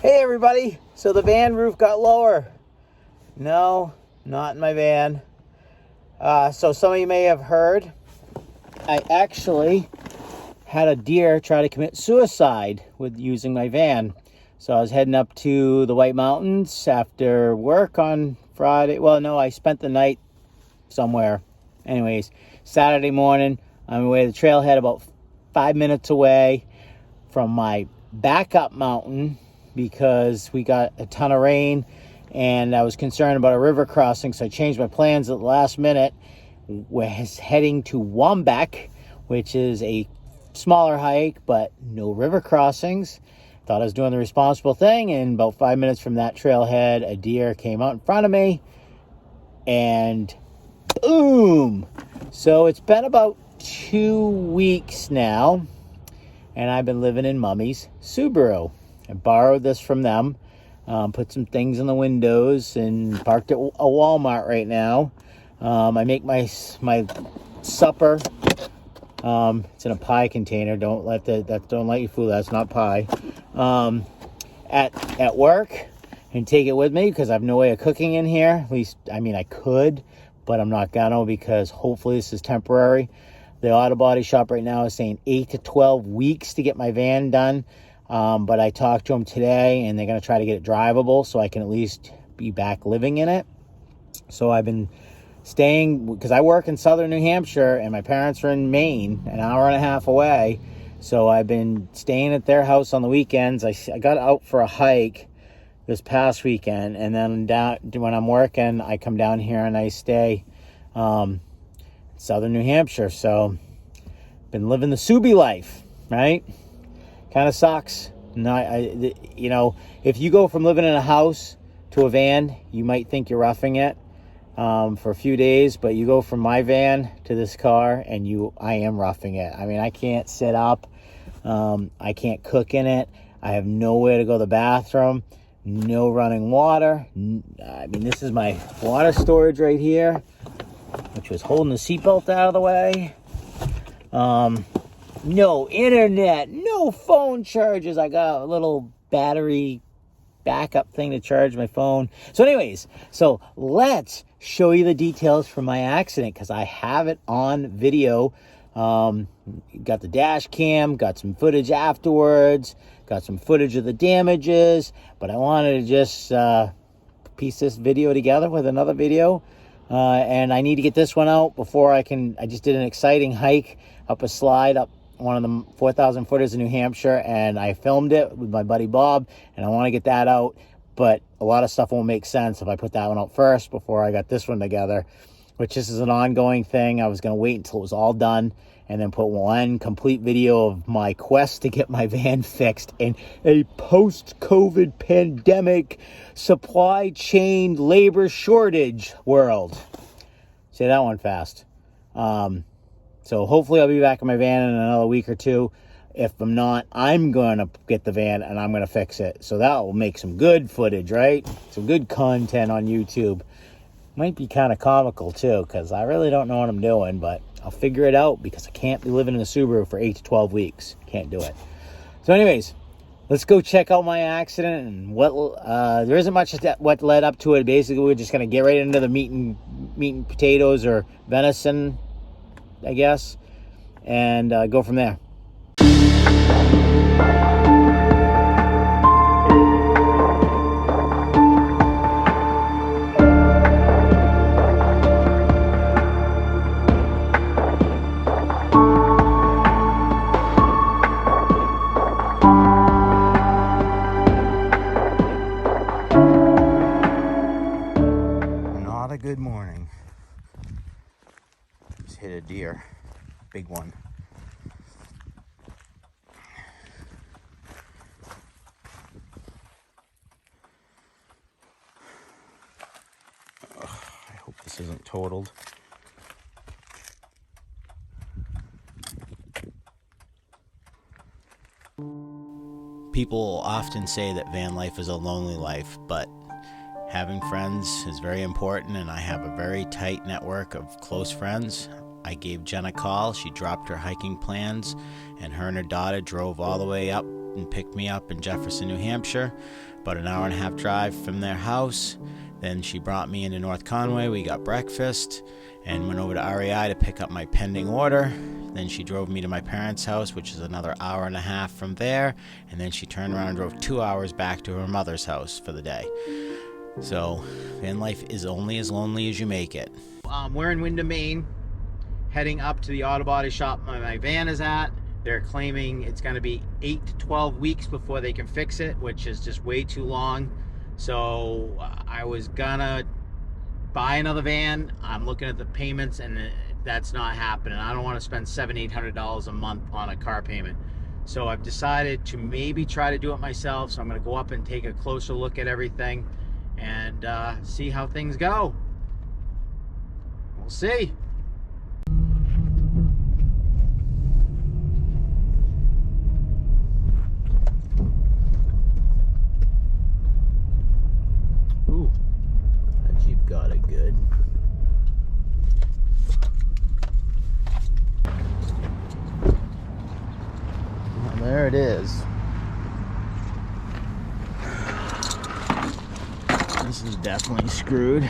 Hey everybody, so the van roof got lower. No, not in my van. So some of you may have heard, I actually had a deer try to commit suicide with using my van. So I was heading up to the White Mountains after work on Friday. Well, no, I spent the night somewhere. Anyways, Saturday morning, I'm away to the trailhead about 5 minutes away from my backup mountain, because we got a ton of rain and I was concerned about a river crossing, so I changed my plans at the last minute. We're heading to Wombeck, which is a smaller hike, but no river crossings. Thought I was doing the responsible thing, and about 5 minutes from that trailhead, a deer came out in front of me, and boom! So it's been about 2 weeks now, and I've been living in Mummy's Subaru. I borrowed this from them, put some things in the windows, and parked at a Walmart right now. I make my supper. It's in a pie container. Don't let you fool. That's not pie. At work, and take it with me because I have no way of cooking in here. At least, I mean, I could, but I'm not gonna, because hopefully this is temporary. The auto body shop right now is saying 8 to 12 weeks to get my van done. But I talked to them today, and they're going to try to get it drivable so I can at least be back living in it. So I've been staying, because I work in southern New Hampshire and my parents are in Maine, an hour and a half away. So I've been staying at their house on the weekends. I got out for a hike this past weekend, and then when I'm working, I come down here and I stay southern New Hampshire. So been living the Subi life, right? Kind of sucks. If you go from living in a house to a van, you might think you're roughing it for a few days, but you go from my van to this car, and I am roughing it. I mean, I can't sit up. I can't cook in it. I have nowhere to go to the bathroom. No running water. I mean, this is my water storage right here, which was holding the seatbelt out of the way. No internet, no phone charges. I got a little battery backup thing to charge my phone. So anyways, let's show you the details from my accident, because I have it on video. Got the dash cam, got some footage afterwards, got some footage of the damages, but I wanted to just piece this video together with another video. And I need to get this one out before I just did an exciting hike up a slide up one of the 4,000 footers in New Hampshire, and I filmed it with my buddy Bob, and I want to get that out, but a lot of stuff won't make sense if I put that one out first before I got this one together, which this is an ongoing thing. I was going to wait until it was all done and then put one complete video of my quest to get my van fixed in a post-COVID pandemic supply chain labor shortage world. Say that one fast. So hopefully I'll be back in my van in another week or two. If I'm not, I'm going to get the van and I'm going to fix it. So that will make some good footage, right? Some good content on YouTube. Might be kind of comical too, because I really don't know what I'm doing, but I'll figure it out, because I can't be living in a Subaru for 8 to 12 weeks. Can't do it. So anyways, let's go check out my accident and what there isn't much what led up to it. Basically, we're just going to get right into the meat and potatoes, or venison, I guess, and go from there. Not a good morning. Just hit a deer. Big one. I hope this isn't totaled. People often say that van life is a lonely life, but having friends is very important, and I have a very tight network of close friends. I gave Jen a call. She dropped her hiking plans, and her daughter drove all the way up and picked me up in Jefferson, New Hampshire. about an hour and a half drive from their house. Then she brought me into North Conway. We got breakfast and went over to REI to pick up my pending order. Then she drove me to my parents' house, which is another hour and a half from there. And then she turned around and drove 2 hours back to her mother's house for the day. So van life is only as lonely as you make it. We're in Windham, Maine, heading up to the auto body shop my van is at. They're claiming it's going to be 8 to 12 weeks before they can fix it, which is just way too long. So I was gonna buy another van. I'm looking at the payments and that's not happening. I don't want to spend $700-800 a month on a car payment. So I've decided to maybe try to do it myself. So I'm going to go up and take a closer look at everything and see how things go. We'll see. Ooh, that Jeep got it good. Well, there it is. This is definitely screwed.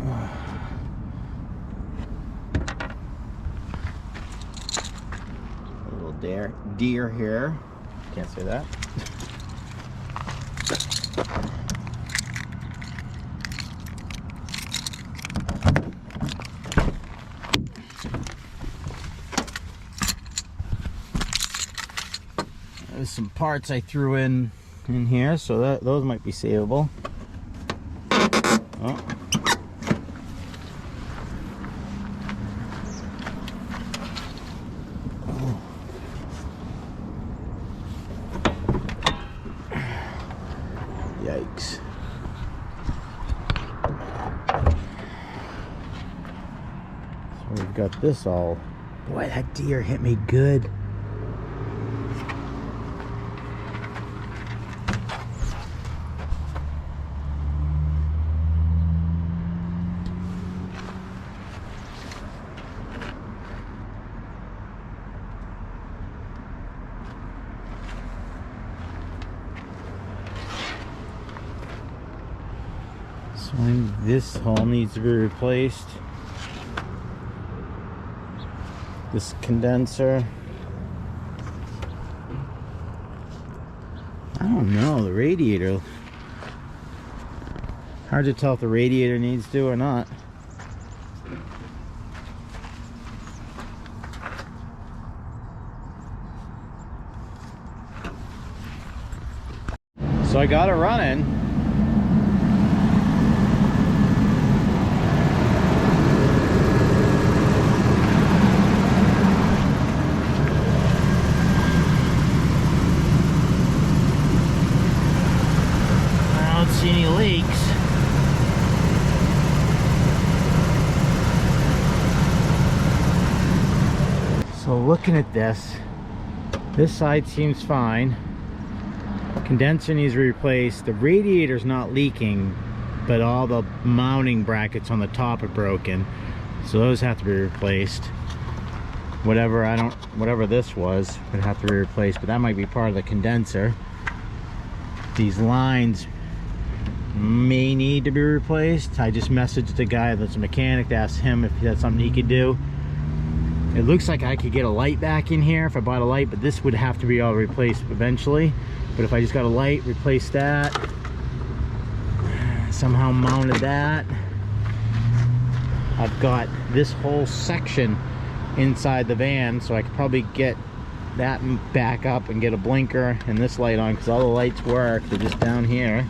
A little deer here. Can't say that. There's some parts I threw in here, so those might be savable. Oh. Oh. Yikes. So we've got this all. Boy, that deer hit me good. So this hole needs to be replaced. This condenser. I don't know, the radiator. Hard to tell if the radiator needs to or not. So I got it running. See any leaks. So looking at this side seems fine. Condenser needs to be replaced. The radiator's not leaking, but all the mounting brackets on the top are broken, so those have to be replaced. Whatever this was would have to be replaced, but that might be part of the condenser. These lines may need to be replaced. I just messaged the guy that's a mechanic to ask him if that's something he could do. It looks like I could get a light back in here if I bought a light, but this would have to be all replaced eventually. But if I just got a light, replace that, somehow mounted that, I've got this whole section inside the van, so I could probably get that back up and get a blinker and this light on, because all the lights work. They're just down here.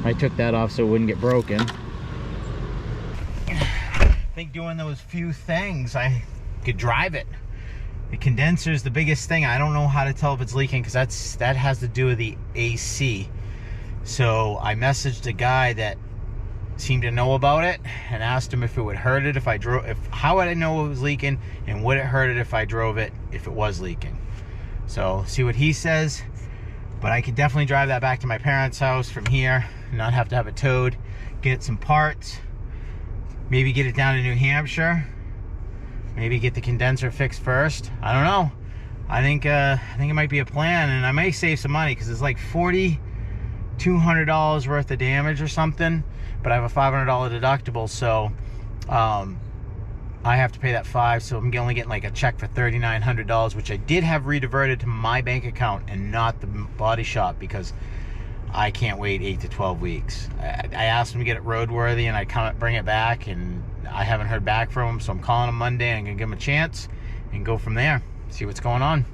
I took that off so it wouldn't get broken. I think doing those few things, I could drive it. The condenser is the biggest thing. I don't know how to tell if it's leaking, because that has to do with the AC. So I messaged a guy that seemed to know about it and asked him if it would hurt it if I drove, how would I know it was leaking, and would it hurt it if I drove it if it was leaking. So see what he says. But I could definitely drive that back to my parents' house from here, not have to have it towed, get some parts, maybe get it down to New Hampshire, maybe get the condenser fixed first. I don't know. I think it might be a plan, and I may save some money, because it's like 40 $200 worth of damage or something, but I have a $500 deductible, so I have to pay that $500, so I'm only getting like a check for $3,900, which I did have rediverted to my bank account and not the body shop, because I can't wait 8 to 12 weeks. I asked them to get it roadworthy and I come bring it back, and I haven't heard back from them, so I'm calling them Monday and I'm gonna give them a chance and go from there, see what's going on.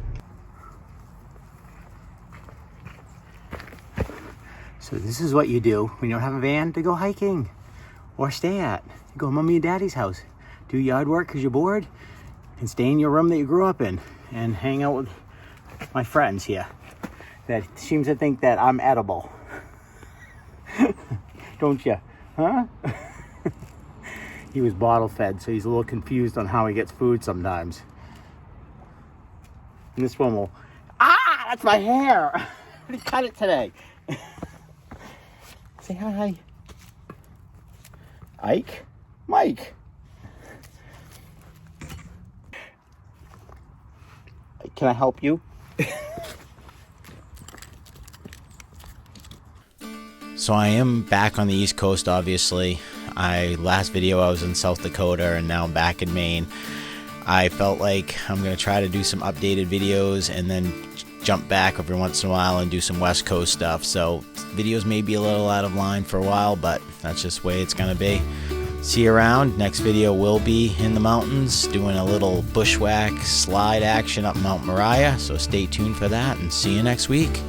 So this is what you do when you don't have a van to go hiking or stay at. You go to mommy and daddy's house, do yard work because you're bored, and stay in your room that you grew up in and hang out with my friends here that seems to think that I'm edible. Don't you? Huh? He was bottle fed, so he's a little confused on how he gets food sometimes. And this one will, that's my hair. I didn't cut it today. Say hi. Ike? Mike. Can I help you? So I am back on the East Coast, obviously. Last video I was in South Dakota, and now I'm back in Maine. I felt like I'm going to try to do some updated videos and then jump back every once in a while and do some West Coast stuff. So videos may be a little out of line for a while, but that's just the way it's going to be. See you around. Next video will be in the mountains, doing a little bushwhack slide action up Mount Moriah. So stay tuned for that, and see you next week.